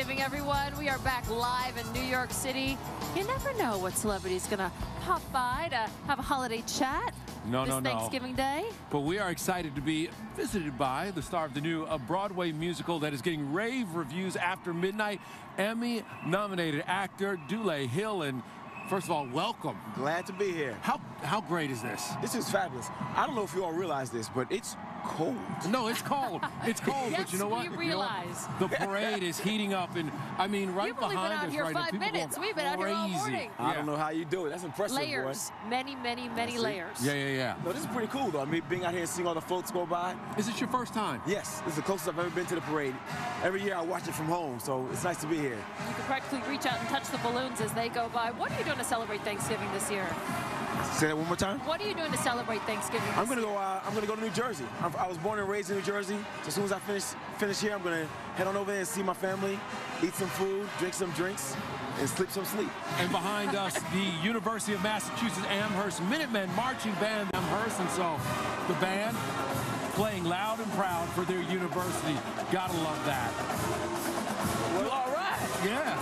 Thanksgiving, everyone. We are back live in New York City. You never know what celebrity's gonna pop by to have a holiday chat this Thanksgiving Day. But we are excited to be visited by the star of the new Broadway musical that is getting rave reviews after midnight, Emmy-nominated actor Dulé Hill. And first of all, welcome. Glad to be here. How great is this? This is fabulous. I don't know if you all realize this, but it's cold. No, it's cold. It's cold, Yes, but you know what? we realize. The parade is heating up, and I mean, right behind us, We've only been out here 5 minutes. We've been out here all morning. I don't know how you do it. That's impressive, Layers. boy. Many layers. Yeah. No, this is pretty cool, though. I mean, being out here and seeing all the folks go by. Is it your first time? Yes, this is the closest I've ever been to the parade. Every year I watch it from home, so it's nice to be here. You can practically reach out and touch the balloons as they go by. What are you doing to celebrate Thanksgiving this year? Say that one more time. What are you doing to celebrate Thanksgiving this I'm gonna year? go. I'm gonna go to New Jersey. I was born and raised in New Jersey. So as soon as I finish here, I'm gonna head on over there and see my family, eat some food, drink some drinks, and sleep some sleep. And behind us, the University of Massachusetts Amherst Minutemen Marching Band Amherst, and so the band playing loud and proud for their university. Gotta love that. Well, all right. Yeah.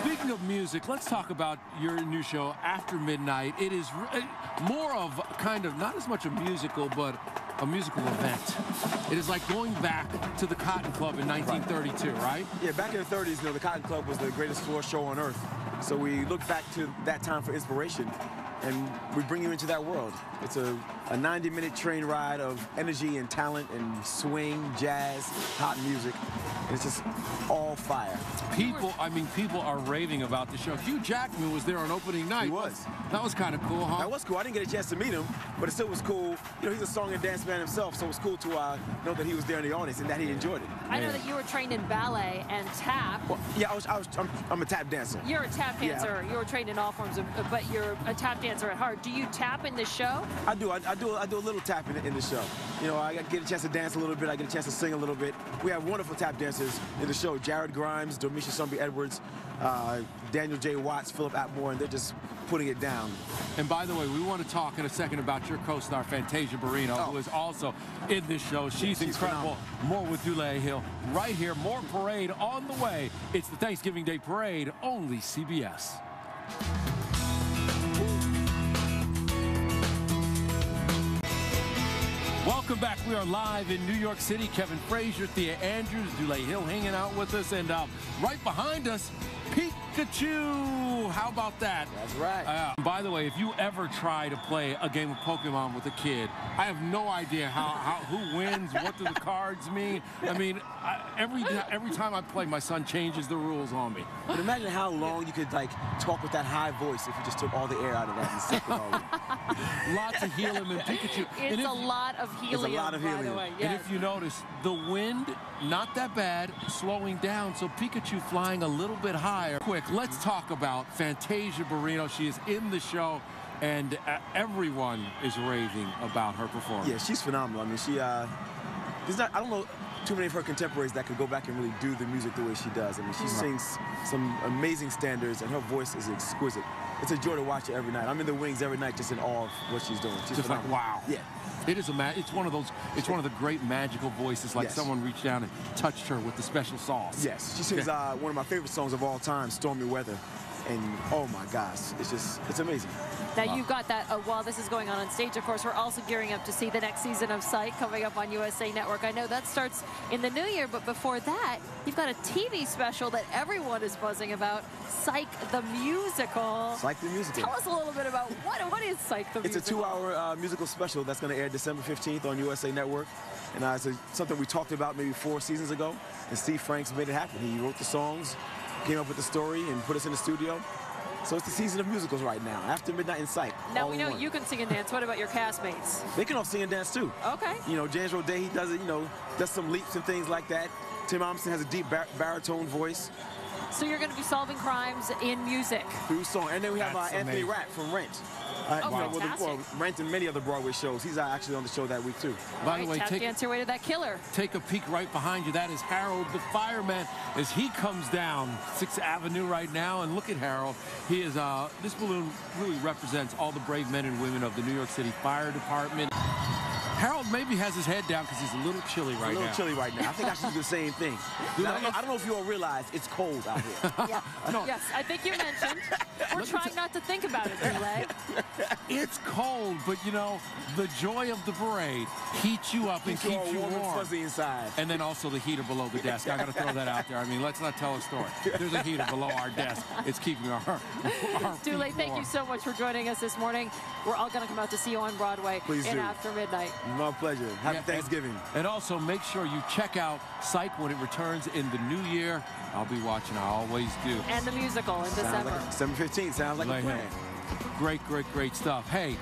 Speaking of music, let's talk about your new show, After Midnight. It is more of kind of, not as much a musical, but a musical event. It is like going back to the Cotton Club in 1932, right? Yeah, back in the 30s, the Cotton Club was the greatest floor show on earth. So we look back to that time for inspiration, and we bring you into that world. It's a 90-minute train ride of energy and talent and swing, jazz, hot music. And it's just all fire. People are raving about the show. Hugh Jackman was there on opening night. He was. That was kind of cool, huh? That was cool. I didn't get a chance to meet him, but it still was cool. You know, he's a song and dance man himself, so it was cool to know that he was there in the audience and that he enjoyed it. I know that you were trained in ballet and tap. Well, yeah, I'm a tap dancer. You're a tap dancer. Yeah. You were trained in all forms, but you're a tap dancer at heart. Do you tap in the show? I do. I do a little tap in the show. You know, I get a chance to dance a little bit. I get a chance to sing a little bit. We have wonderful tap dancers in the show. Jared Grimes, Domisha Sumby Edwards, Daniel J. Watts, Philip Atmore, and they're just putting it down. And by the way, we want to talk in a second about your co-star, Fantasia Barrino, who is also in this show. She's incredible. Phenomenal. More with Dulé Hill right here. More parade on the way. It's the Thanksgiving Day Parade, only CBS. Welcome back. We are live in New York City. Kevin Frazier, Thea Andrews, Dulé Hill hanging out with us. And right behind us, Pikachu. How about that? That's right. By the way, if you ever try to play a game of Pokemon with a kid, I have no idea who wins, what do the cards mean. I mean, every time I play, my son changes the rules on me. But imagine how long you could talk with that high voice if you just took all the air out of that and sipped it all in. Lots of helium in Pikachu. It's a lot of helium, by the way. Yes. And if you notice, the wind, not that bad, slowing down, so Pikachu flying a little bit higher. Quick, let's talk about Fantasia Barrino. She is in the show, and everyone is raving about her performance. Yeah, she's phenomenal. I mean, I don't know too many of her contemporaries that could go back and really do the music the way she does. I mean, she sings some amazing standards, and her voice is exquisite. It's a joy to watch her every night. I'm in the wings every night just in awe of what she's doing. She's just phenomenal. like, wow. Yeah. It is it's one of those, it's one of the great magical voices, like someone reached down and touched her with the special sauce. Yes, she sings one of my favorite songs of all time, Stormy Weather. And oh my gosh, it's amazing. Now you've got that while this is going on stage. Of course, we're also gearing up to see the next season of Psych coming up on USA Network. I know that starts in the new year, but before that, you've got a TV special that everyone is buzzing about, Psych the Musical. Psych the Musical. Tell us a little bit about what is Psych the Musical? It's a 2-hour musical special that's going to air December 15th on USA Network. And it's something we talked about maybe 4 seasons ago, and Steve Franks made it happen. He wrote the songs, came up with the story, and put us in the studio. So it's the season of musicals right now, After Midnight in Psych. Now we know you can sing and dance. What about your castmates? They can all sing and dance too. Okay. You know, James Roday, he does it, does some leaps and things like that. Tim Thompson has a deep baritone voice. So you're going to be solving crimes in music. Through song. And then we have Anthony Rapp from Rent. Rent and many other Broadway shows. He's actually on the show that week too. By the way, dance your way to that killer. Take a peek right behind you. That is Harold the fireman as he comes down 6th Avenue right now. And look at Harold. He is this balloon really represents all the brave men and women of the New York City Fire Department. Harold maybe has his head down because he's a little chilly right now. A little chilly right now. I think I should do the same thing. Now, I don't know if you all realize it's cold out here. Yeah. No. Yes, I think you mentioned. We're trying not to think about it, Dulé. It's cold, but you know, the joy of the parade heats you up and keeps you warm. And fuzzy inside. And then also the heater below the desk. I got to throw that out there. I mean, let's not tell a story. There's a heater below our desk. It's keeping our Dulé, thank warm. you so much for joining us this morning. We're all going to come out to see you on Broadway After Midnight. My pleasure. Happy Thanksgiving. And also make sure you check out Psych when it returns in the new year. I'll be watching. I always do. And the musical in December. December 15th. Sounds like a plan. Great, great, great stuff. Hey.